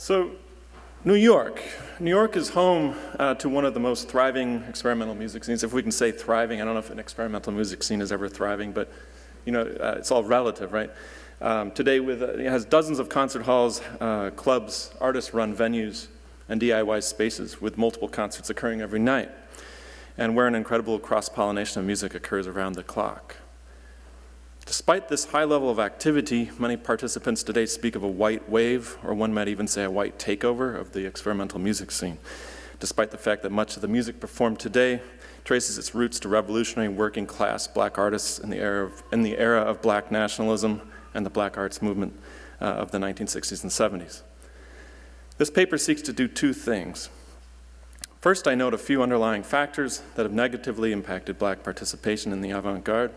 So, New York. New York is home to one of the most thriving experimental music scenes. If we can say thriving, I don't know if an experimental music scene is ever thriving, but it's all relative, right? Today, it has dozens of concert halls, clubs, artist-run venues, and DIY spaces with multiple concerts occurring every night, and where an incredible cross-pollination of music occurs around the clock. Despite this high level of activity, many participants today speak of a white wave, or one might even say a white takeover of the experimental music scene, despite the fact that much of the music performed today traces its roots to revolutionary working class black artists in the era of black nationalism and the black arts movement of the 1960s and 70s. This paper seeks to do two things. First, I note a few underlying factors that have negatively impacted black participation in the avant-garde.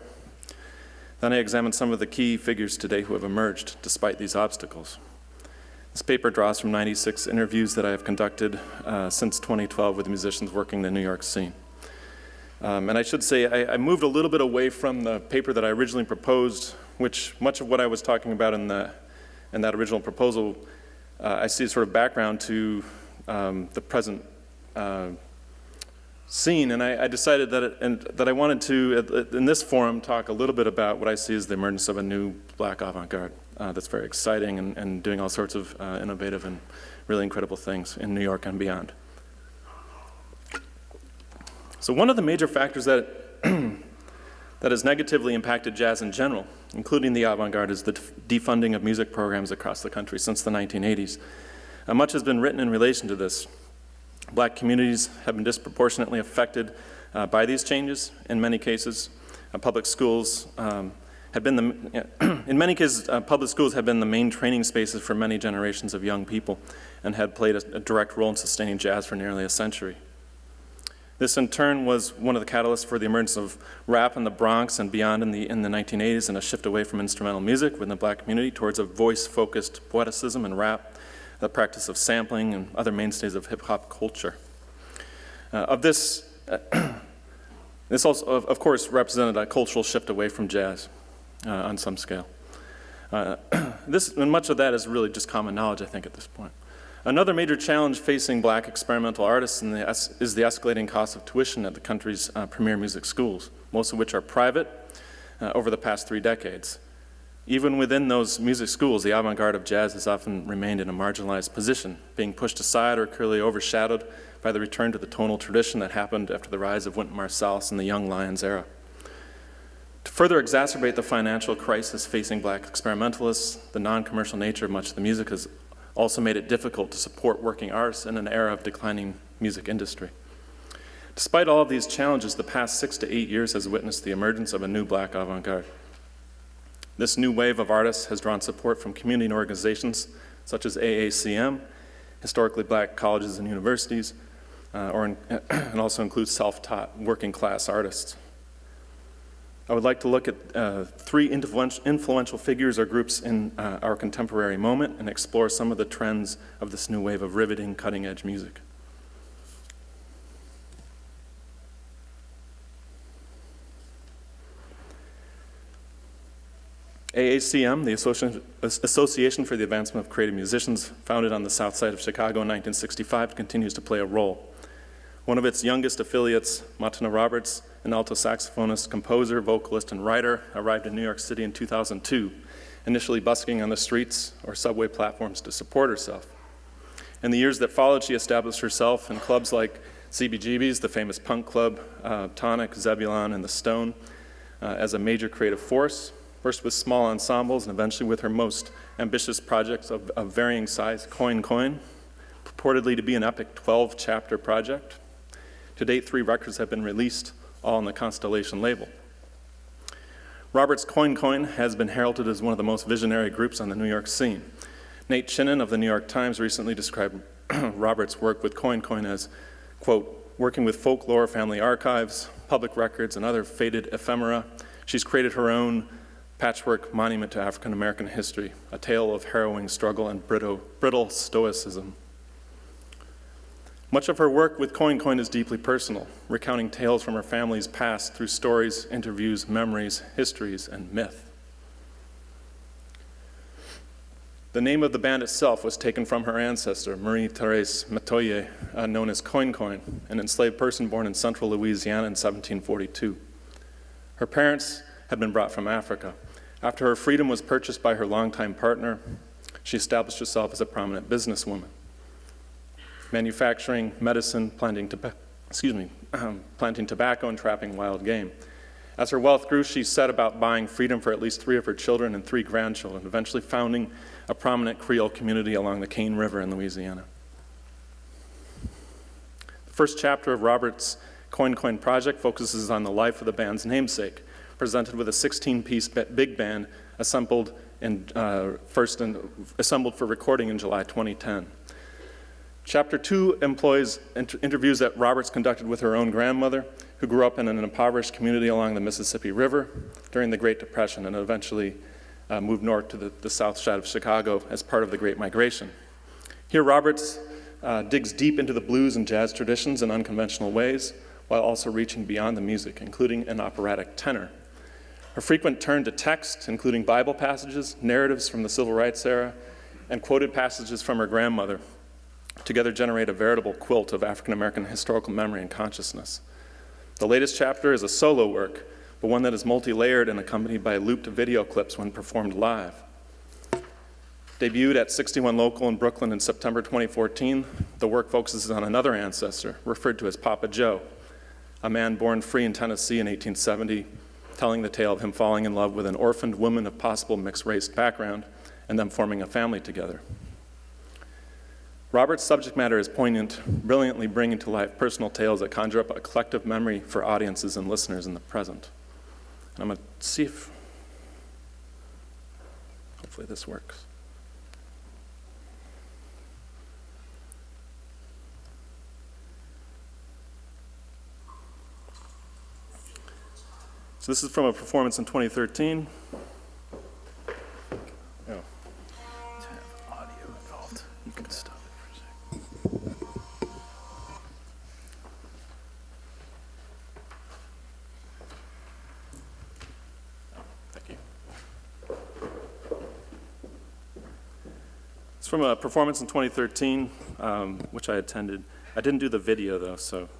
Then I examine some of the key figures today who have emerged despite these obstacles. This paper draws from 96 interviews that I have conducted since 2012 with musicians working the New York scene. And I should say I moved a little bit away from the paper that I originally proposed, which much of what I was talking about in that original proposal I see as sort of background to the present scene, and I decided that I wanted to, in this forum, talk a little bit about what I see as the emergence of a new black avant-garde that's very exciting and doing all sorts of innovative and really incredible things in New York and beyond. So one of the major factors that has negatively impacted jazz in general, including the avant-garde, is the defunding of music programs across the country since the 1980s. Much has been written in relation to this. Black communities have been disproportionately affected by these changes. In many cases, public schools have been public schools have been the main training spaces for many generations of young people and had played a direct role in sustaining jazz for nearly a century. This, in turn, was one of the catalysts for the emergence of rap in the Bronx and beyond in the 1980s, and a shift away from instrumental music within the black community towards a voice-focused poeticism and rap, the practice of sampling, and other mainstays of hip-hop culture. This also, of course, represented a cultural shift away from jazz on some scale. And much of that is really just common knowledge, I think, at this point. Another major challenge facing black experimental artists is the escalating cost of tuition at the country's premier music schools, most of which are private over the past 3 decades. Even within those music schools, the avant-garde of jazz has often remained in a marginalized position, being pushed aside or clearly overshadowed by the return to the tonal tradition that happened after the rise of Wynton Marsalis in the Young Lions era. To further exacerbate the financial crisis facing black experimentalists, the non-commercial nature of much of the music has also made it difficult to support working artists in an era of declining music industry. Despite all of these challenges, the past 6 to 8 years has witnessed the emergence of a new black avant-garde. This new wave of artists has drawn support from community organizations such as AACM, historically black colleges and universities, and also includes self-taught working class artists. I would like to look at 3 influential figures or groups in our contemporary moment and explore some of the trends of this new wave of riveting, cutting-edge music. AACM, the Association for the Advancement of Creative Musicians, founded on the south side of Chicago in 1965, continues to play a role. One of its youngest affiliates, Matana Roberts, an alto saxophonist, composer, vocalist, and writer, arrived in New York City in 2002, initially busking on the streets or subway platforms to support herself. In the years that followed, she established herself in clubs like CBGB's, the famous punk club, Tonic, Zebulon, and The Stone, as a major creative force, first with small ensembles and eventually with her most ambitious projects of varying size, Coin Coin, purportedly to be an epic 12-chapter project. To date, 3 records have been released, all on the Constellation label. Robert's Coin Coin has been heralded as one of the most visionary groups on the New York scene. Nate Chinnan of the New York Times recently described Robert's work with Coin Coin as, quote, working with folklore, family archives, public records, and other faded ephemera. She's created her own patchwork monument to African American history, a tale of harrowing struggle and brittle stoicism. Much of her work with Coin Coin is deeply personal, recounting tales from her family's past through stories, interviews, memories, histories, and myth. The name of the band itself was taken from her ancestor, Marie-Thérèse Metoyer, known as Coin Coin, an enslaved person born in central Louisiana in 1742. Her parents had been brought from Africa. After her freedom was purchased by her longtime partner, she established herself as a prominent businesswoman, manufacturing, medicine, planting tobacco, and trapping wild game. As her wealth grew, she set about buying freedom for at least 3 of her children and 3 grandchildren, eventually founding a prominent Creole community along the Cane River in Louisiana. The first chapter of Robert's Coin Coin project focuses on the life of the band's namesake, presented with a 16-piece big band assembled for recording in July 2010. Chapter 2 employs interviews that Roberts conducted with her own grandmother, who grew up in an impoverished community along the Mississippi River during the Great Depression and eventually moved north to the south side of Chicago as part of the Great Migration. Here, Roberts digs deep into the blues and jazz traditions in unconventional ways, while also reaching beyond the music, including an operatic tenor. Her frequent turn to text, including Bible passages, narratives from the Civil Rights era, and quoted passages from her grandmother, together generate a veritable quilt of African-American historical memory and consciousness. The latest chapter is a solo work, but one that is multi-layered and accompanied by looped video clips when performed live. Debuted at 61 Local in Brooklyn in September 2014, the work focuses on another ancestor, referred to as Papa Joe, a man born free in Tennessee in 1870, telling the tale of him falling in love with an orphaned woman of possible mixed-race background and them forming a family together. Robert's subject matter is poignant, brilliantly bringing to life personal tales that conjure up a collective memory for audiences and listeners in the present. And I'm going to see if, hopefully this works. So this is from a performance in 2013. Oh. To have audio involved, you can stop it for a second. Thank you. It's from a performance in 2013, which I attended. I didn't do the video though, so.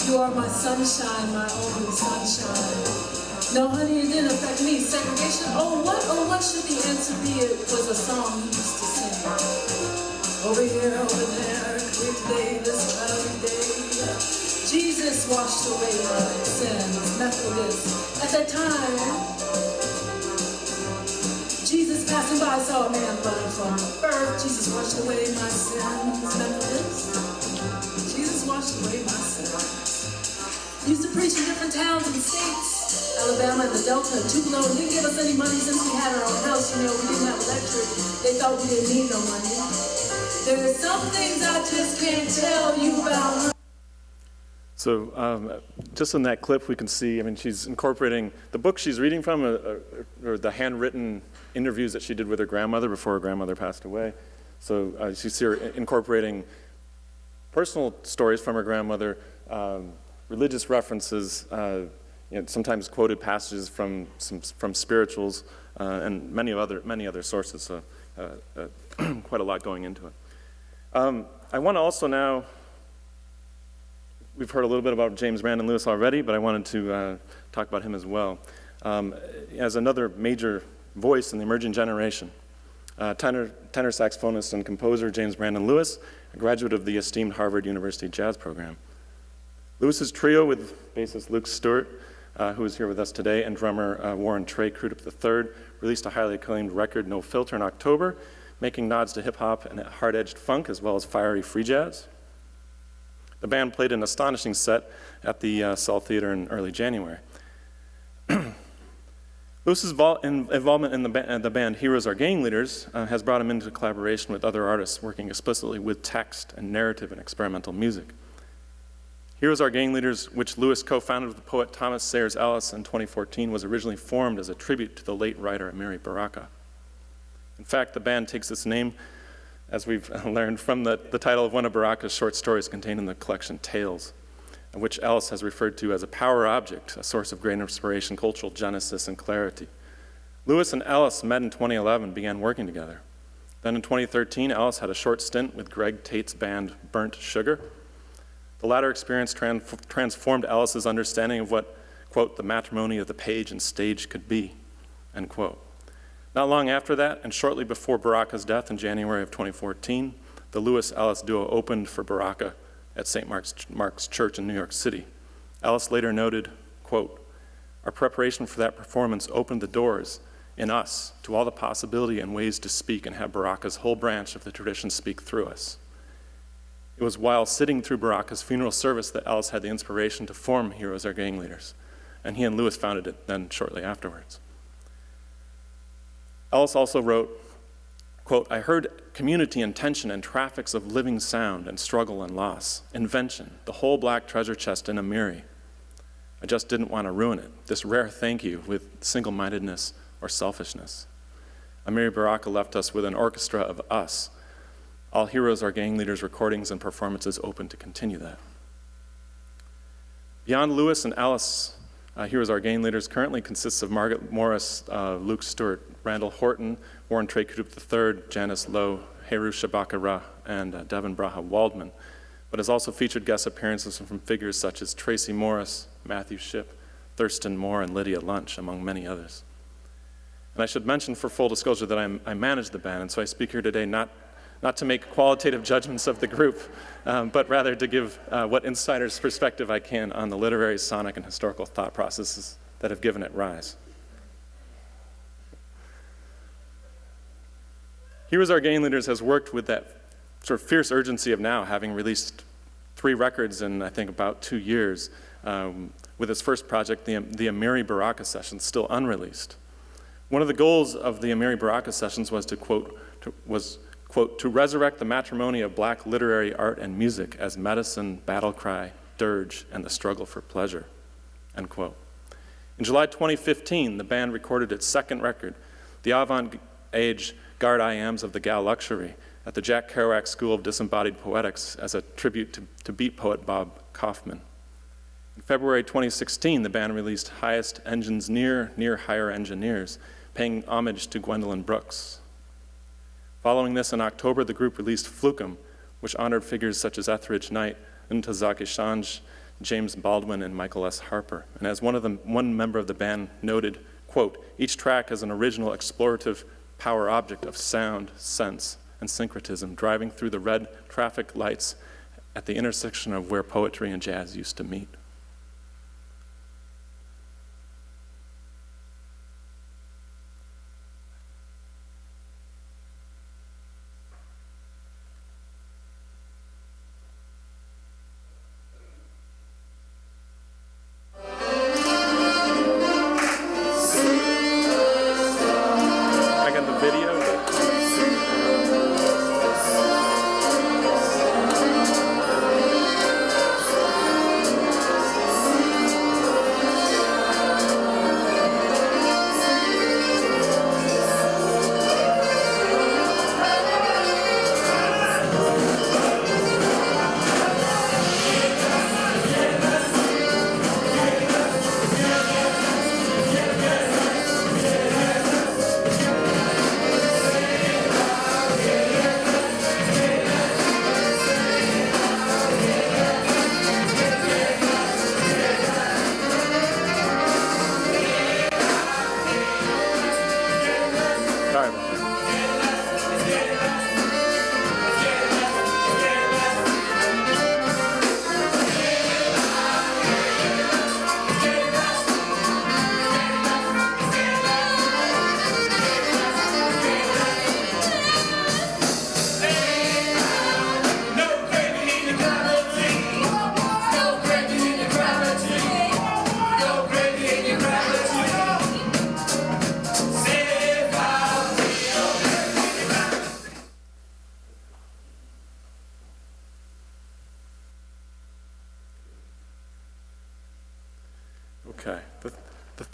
You are my sunshine, my only sunshine. No, honey, it didn't affect me. Segregation, oh, what should the answer be? It was a song he used to sing. Over here, over there, clear today, this cloudy day. Jesus washed away my sins, Methodist. At that time, Jesus passing by saw a man running from earth. Jesus washed away my sins, Methodist. Jesus washed away my sins. Used to preach in different towns and states, Alabama and the Delta and Tupelo, and didn't give us any money since we had our own house. You know, we didn't have electric. They thought we didn't need no money. There are some things I just can't tell you about. So just in that clip, we can see, I mean, she's incorporating the book she's reading from, or the handwritten interviews that she did with her grandmother before her grandmother passed away. So you see her incorporating personal stories from her grandmother, religious references, sometimes quoted passages from spirituals, and many other sources. So quite a lot going into it. I want to also now we've heard a little bit about James Brandon Lewis already, but I wanted to talk about him as well. As another major voice in the emerging generation, tenor saxophonist and composer James Brandon Lewis, a graduate of the esteemed Harvard University Jazz Program. Lewis's trio with bassist Luke Stewart, who is here with us today, and drummer Warren Trey Crudup III, released a highly acclaimed record, No Filter, in October, making nods to hip-hop and hard-edged funk, as well as fiery free jazz. The band played an astonishing set at the Saul Theater in early January. Lewis's involvement in the band Heroes Are Gang Leaders has brought him into collaboration with other artists working explicitly with text and narrative and experimental music. Heroes Are Gang Leaders, which Lewis co-founded with the poet Thomas Sayers Ellis in 2014, was originally formed as a tribute to the late writer Amiri Baraka. In fact, the band takes its name, as we've learned, from the title of one of Baraka's short stories contained in the collection Tales, which Ellis has referred to as a power object, a source of great inspiration, cultural genesis, and clarity. Lewis and Ellis met in 2011, began working together. Then in 2013, Ellis had a short stint with Greg Tate's band Burnt Sugar. The latter experience transformed Ellis's understanding of what, quote, the matrimony of the page and stage could be, end quote. Not long after that, and shortly before Baraka's death in January of 2014, the Lewis-Ellis duo opened for Baraka at St. Mark's Church in New York City. Ellis later noted, quote, our preparation for that performance opened the doors in us to all the possibility and ways to speak and have Baraka's whole branch of the tradition speak through us. It was while sitting through Baraka's funeral service that Ellis had the inspiration to form Heroes Are Gang Leaders, and he and Lewis founded it then shortly afterwards. Ellis also wrote, quote, I heard community and tension and traffics of living sound and struggle and loss, invention, the whole black treasure chest in Amiri. I just didn't want to ruin it, this rare thank you with single-mindedness or selfishness. Amiri Baraka left us with an orchestra of us. All Heroes Are Gang Leaders recordings and performances open to continue that. Beyond Lewis and Ellis, Heroes Are Gang Leaders currently consists of Margaret Morris, Luke Stewart, Randall Horton, Warren Trey Crudup III, Janice Lowe, Heru Shabakara, and Devin Braha Waldman, but has also featured guest appearances from figures such as Tracy Morris, Matthew Shipp, Thurston Moore, and Lydia Lunch, among many others. And I should mention, for full disclosure, that I manage the band, and so I speak here today not to make qualitative judgments of the group, but rather to give what insider's perspective I can on the literary, sonic, and historical thought processes that have given it rise. Heroes Are Gang Leaders has worked with that sort of fierce urgency of now, having released 3 records in, I think, about 2 years, with its first project, the Amiri Baraka Sessions, still unreleased. One of the goals of the Amiri Baraka Sessions was to, quote, to resurrect the matrimony of black literary art and music as medicine, battle cry, dirge, and the struggle for pleasure, end quote. In July 2015, the band recorded its second record, the avant-garde I Ams of the Gal Luxury, at the Jack Kerouac School of Disembodied Poetics as a tribute to beat poet Bob Kaufman. In February 2016, the band released Highest Engines Near Higher Engineers, paying homage to Gwendolyn Brooks. Following this, in October, the group released Flukum, which honored figures such as Etheridge Knight, Ntozake Shange, James Baldwin, and Michael S. Harper. And as one member of the band noted, quote, each track is an original explorative power object of sound, sense, and syncretism, driving through the red traffic lights at the intersection of where poetry and jazz used to meet.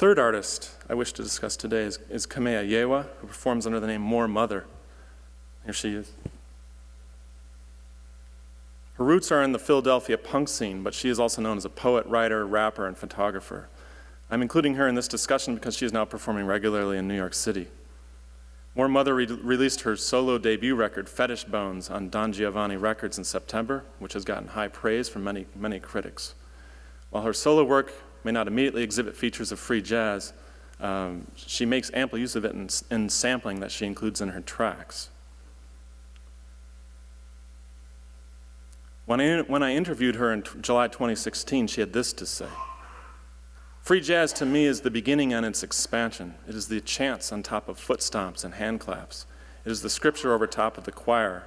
third artist I wish to discuss today is Kamea Yewa, who performs under the name More Mother. Here she is. Her roots are in the Philadelphia punk scene, but she is also known as a poet, writer, rapper, and photographer. I'm including her in this discussion because she is now performing regularly in New York City. More Mother released her solo debut record, Fetish Bones, on Don Giovanni Records in September, which has gotten high praise from many, many critics. While her solo work may not immediately exhibit features of free jazz, she makes ample use of it in sampling that she includes in her tracks. When I interviewed her in July 2016, she had this to say: "Free jazz to me is the beginning and its expansion. It is the chants on top of foot stomps and hand claps. It is the scripture over top of the choir.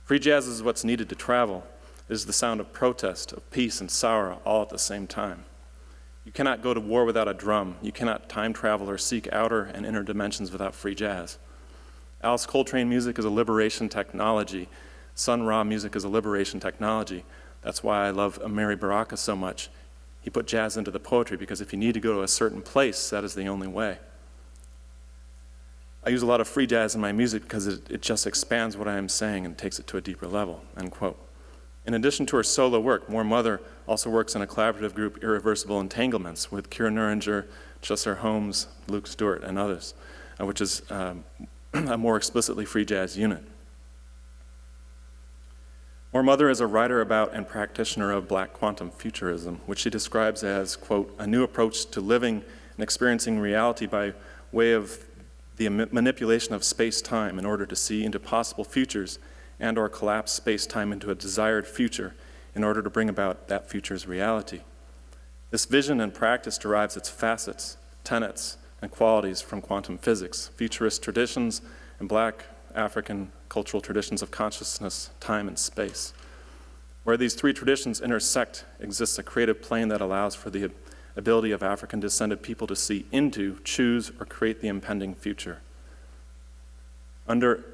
Free jazz is what's needed to travel. It is the sound of protest, of peace and sorrow, all at the same time. You cannot go to war without a drum. You cannot time travel or seek outer and inner dimensions without free jazz. Alice Coltrane music is a liberation technology. Sun Ra music is a liberation technology. That's why I love Amiri Baraka so much. He put jazz into the poetry because if you need to go to a certain place, that is the only way. I use a lot of free jazz in my music because it just expands what I am saying and takes it to a deeper level," end quote. In addition to her solo work, More Mother also works in a collaborative group, Irreversible Entanglements, with Kira Nuringer, Chester Holmes, Luke Stewart, and others, which is a more explicitly free jazz unit. More Mother is a writer about and practitioner of Black quantum futurism, which she describes as, quote, "a new approach to living and experiencing reality by way of the manipulation of space-time in order to see into possible futures and or collapse space-time into a desired future in order to bring about that future's reality. This vision and practice derives its facets, tenets, and qualities from quantum physics, futurist traditions, and Black African cultural traditions of consciousness, time, and space. Where these three traditions intersect exists a creative plane that allows for the ability of African-descended people to see into, choose, or create the impending future. Under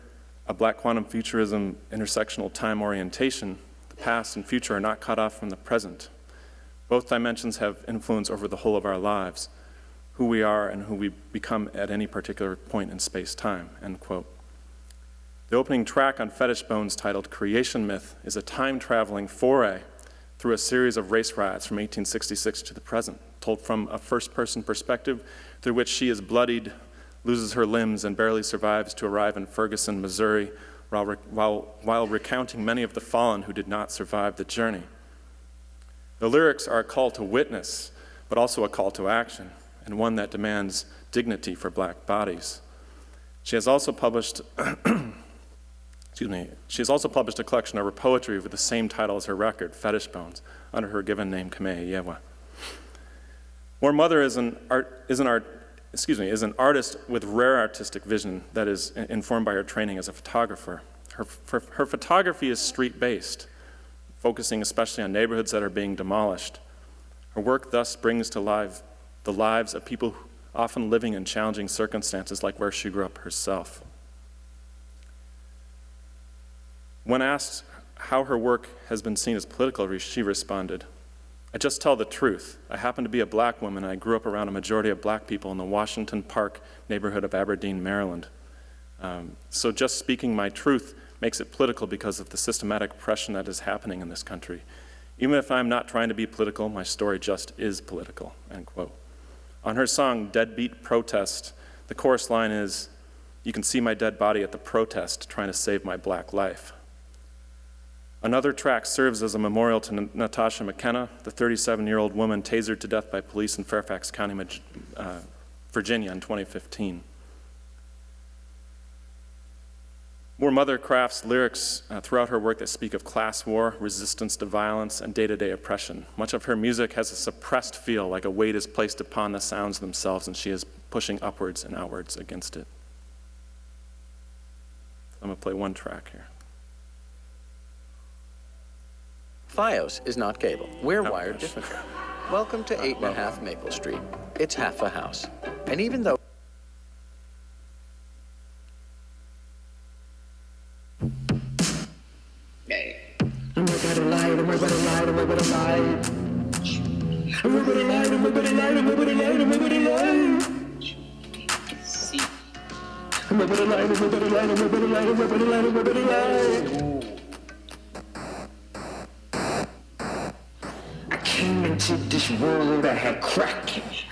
a Black quantum futurism intersectional time orientation, the past and future are not cut off from the present. Both dimensions have influence over the whole of our lives, who we are and who we become at any particular point in space-time," end quote. The opening track on Fetish Bones, titled Creation Myth, is a time-traveling foray through a series of race riots from 1866 to the present, told from a first-person perspective through which she is bloodied, loses her limbs, and barely survives to arrive in Ferguson, Missouri, while recounting many of the fallen who did not survive the journey. The lyrics are a call to witness, but also a call to action, and one that demands dignity for Black bodies. She has also published a collection of her poetry with the same title as her record, Fetish Bones, under her given name, Kamea Yewa. More Mother is an artist with rare artistic vision that is informed by her training as a photographer. Her photography is street-based, focusing especially on neighborhoods that are being demolished. Her work thus brings to life the lives of people often living in challenging circumstances like where she grew up herself. When asked how her work has been seen as political, she responded, "I just tell the truth. I happen to be a Black woman, and I grew up around a majority of Black people in the Washington Park neighborhood of Aberdeen, Maryland. So just speaking my truth makes it political because of the systematic oppression that is happening in this country. Even if I'm not trying to be political, my story just is political," end quote. On her song, Deadbeat Protest, the chorus line is, "You can see my dead body at the protest trying to save my Black life." Another track serves as a memorial to Natasha McKenna, the 37-year-old woman tasered to death by police in Fairfax County, Virginia in 2015. More Mother crafts lyrics throughout her work that speak of class war, resistance to violence, and day-to-day oppression. Much of her music has a suppressed feel, like a weight is placed upon the sounds themselves, and she is pushing upwards and outwards against it. I'm gonna play one track here. Fios is not cable. We're Oh, wired gosh. differently. Welcome to 8.5 Maple Street. It's half a house. And even though Everybody light, everybody light, everybody light. Everybody light, everybody light, everybody light, everybody light. Everybody light, everybody light, everybody light, everybody light, everybody light. I came into this world, I had crack in me.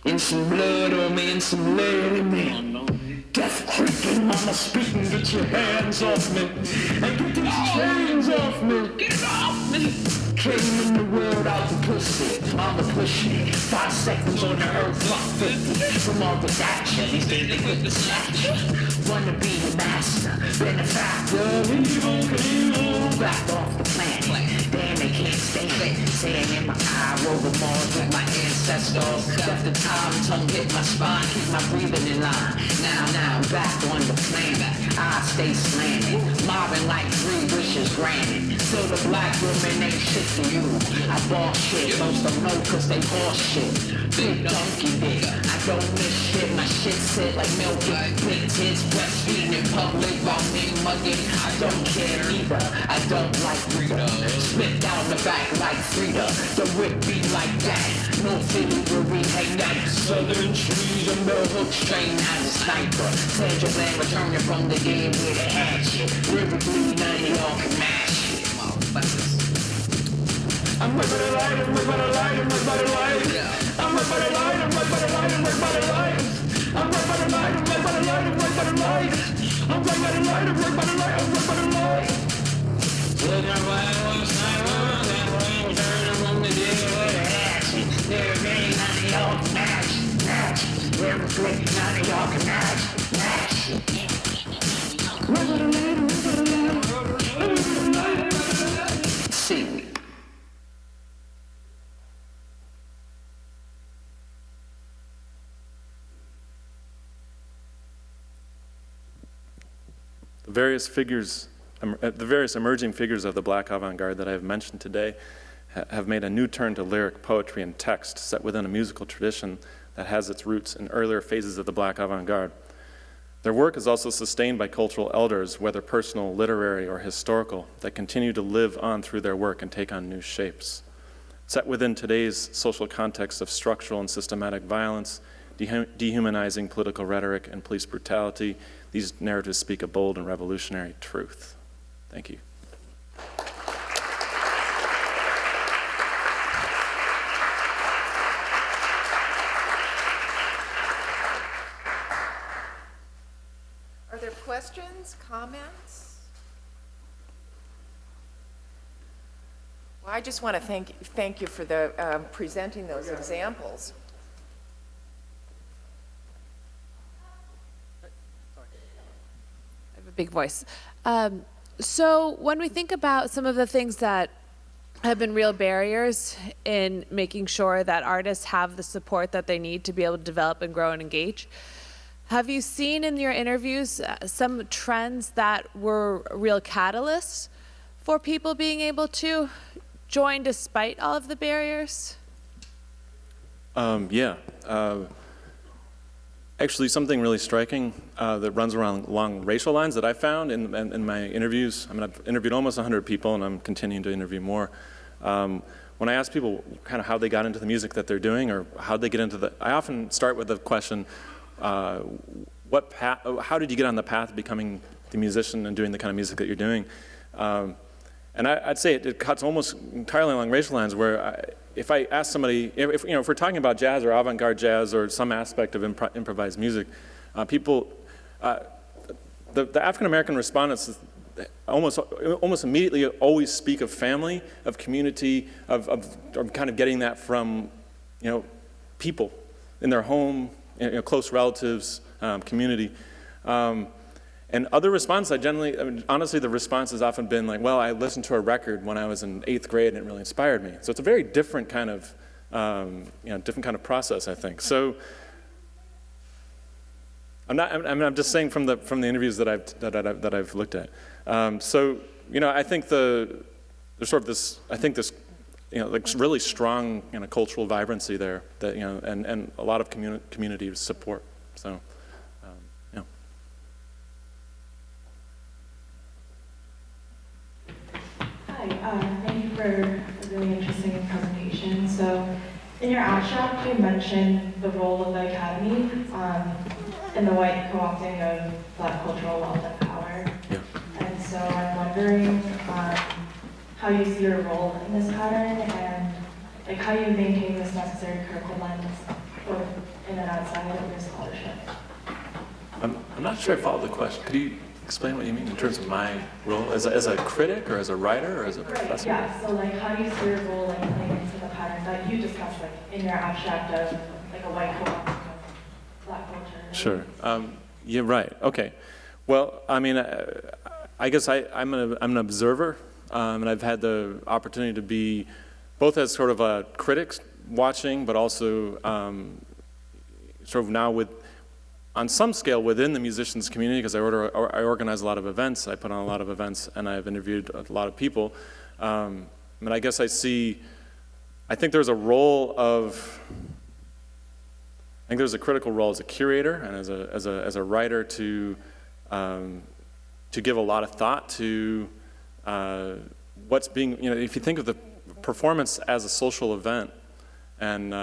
And some blood on me and some lead in me. Death creeping, mama speaking, get your hands off me. And get these chains off me. Get it off me. Came in the world out the pussy, mama pushing. 5 seconds on the earth, block 50. From all the action, these days they quick to snatch. Wanna be a master, benefactor, evil, back off the planet. Damn, they can't stand it. Saying in my eye, roll the Mars with my ancestors. Left the time, tongue hit my spine, keep my breathing in line. Now, back on the planet. I stay slanted, mobbing like 3 wishes granted. So the black woman ain't shit to you. I bought shit, most don't know cause they bought shit. Big donkey dick, I don't miss shit. My shit sit like milky, big tits, breastfeeding in public while me mugging. I don't care either, I don't like Rita. Spit down the back like Frida, the whip be like that. No city where we hang out. Southern trees and the hook strain as a sniper. Said your man returning from the game with a hatchet. Lyrically, none of y'all can match it, motherfuckers. I'm right by the light, I'm right by the light, I'm right by the light. I'm right by the light, I'm right by the light, I'm right by the light. I'm right by the light, I'm right by the light, I'm right by the light. I'm right by the light, I'm right by the light, I'm right by the light. Look at my last night, that rain turning from the day with a hatchet. There ain't none of y'all can match. Lyrically, none of y'all can match. Right by the light, right by the light, right by the light. Sing. The various emerging figures of the Black avant-garde that I have mentioned today have made a new turn to lyric poetry and text set within a musical tradition that has its roots in earlier phases of the Black avant-garde. Their work is also sustained by cultural elders, whether personal, literary, or historical, that continue to live on through their work and take on new shapes. Set within today's social context of structural and systematic violence, dehumanizing political rhetoric, and police brutality, these narratives speak a bold and revolutionary truth. Thank you. Are there questions, comments? Well, I just want to thank you for the presenting those examples. Big voice. So when we think about some of the things that have been real barriers in making sure that artists have the support that they need to be able to develop and grow and engage, have you seen in your interviews some trends that were real catalysts for people being able to join despite all of the barriers? Yeah. Actually, something really striking that runs along racial lines that I found in my interviews. I mean, I've interviewed almost 100 people, and I'm continuing to interview more. When I ask people kind of how they got into the music that they're doing, or how they get into I often start with the question, how did you get on the path of becoming the musician and doing the kind of music that you're doing? And I'd say it cuts almost entirely along racial lines, where if I ask somebody, if we're talking about jazz or avant-garde jazz or some aspect of improvised music, the African-American respondents almost immediately always speak of family, of community, of kind of getting that from, people in their home, close relatives, community. And other responses, honestly, the response has often been like, well, I listened to a record when I was in 8th grade and it really inspired me. So it's a very different kind of, different kind of process, I think. So I'm just saying from the interviews that I've looked at. I think there's sort of this, like really strong, cultural vibrancy there that, and a lot of community support. So. Thank you for a really interesting presentation. So in your abstract, you mentioned the role of the Academy in the white co-opting of Black cultural wealth and power. Yeah. And so I'm wondering how you see your role in this pattern and like how you maintain this necessary critical lens both in and outside of your scholarship. I'm not sure I followed the question. Could you explain what you mean in terms of my role as a critic or as a writer or as a professor? Yeah, so like how do you see your role in playing into the pattern that you discussed like in your abstract of like a white co-opting of Black culture? Sure. Yeah, right. Okay. Well, I mean, I guess I'm an observer, and I've had the opportunity to be both as sort of a critic watching, but also sort of now on some scale within the musicians community, because I organize a lot of events, I put on a lot of events, and I've interviewed a lot of people. And I guess I think there's a role of, I think there's a critical role as a curator and as a writer to give a lot of thought to what's being, if you think of the performance as a social event, and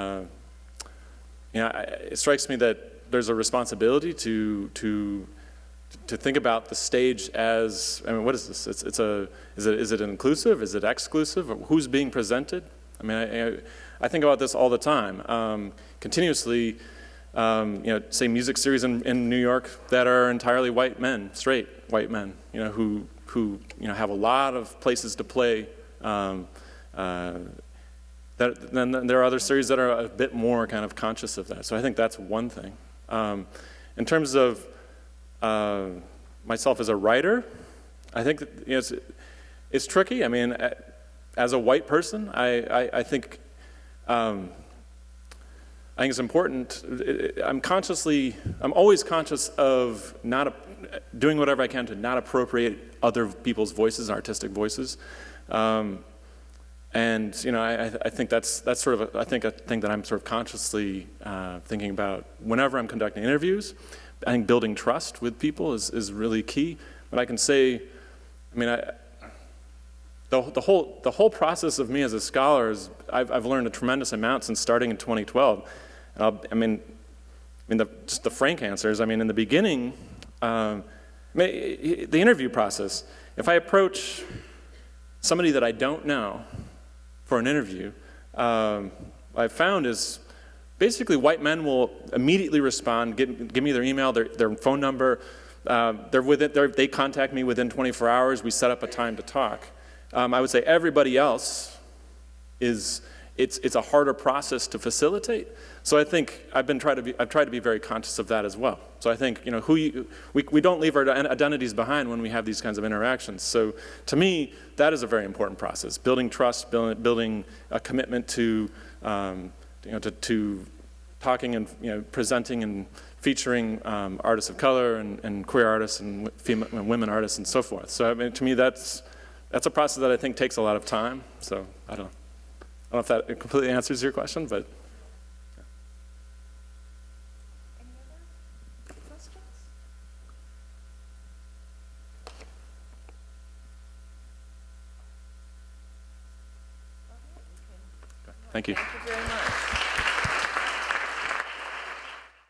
it strikes me that there's a responsibility to think about the stage as, I mean, what is this? Is it inclusive? Is it exclusive? Who's being presented? I mean, I think about this all the time, continuously. Say music series in New York that are entirely white men, straight white men, who have a lot of places to play. Then there are other series that are a bit more kind of conscious of that. So I think that's one thing. In terms of myself as a writer, I think that, it's tricky. I mean, as a white person, I think it's important. I'm always conscious of not doing whatever I can to not appropriate other people's voices, artistic voices. And I think that's sort of a thing that I'm sort of consciously thinking about whenever I'm conducting interviews. I think building trust with people is really key. But I can say, I mean, the whole process of me as a scholar is I've learned a tremendous amount since starting in 2012. Just the frank answers. I mean, in the beginning, the interview process. If I approach somebody that I don't know for an interview, what I've found is basically white men will immediately respond, give me their email, their phone number. They contact me within 24 hours. We set up a time to talk. I would say everybody else it's a harder process to facilitate. So I think I've tried to be very conscious of that as well. So I think we don't leave our identities behind when we have these kinds of interactions. So to me, that is a very important process: building trust, building a commitment to talking and presenting and featuring artists of color and queer artists and women artists and so forth. So I mean, to me, that's a process that I think takes a lot of time. So I don't know if that completely answers your question, but. Thank you. Thank you very much.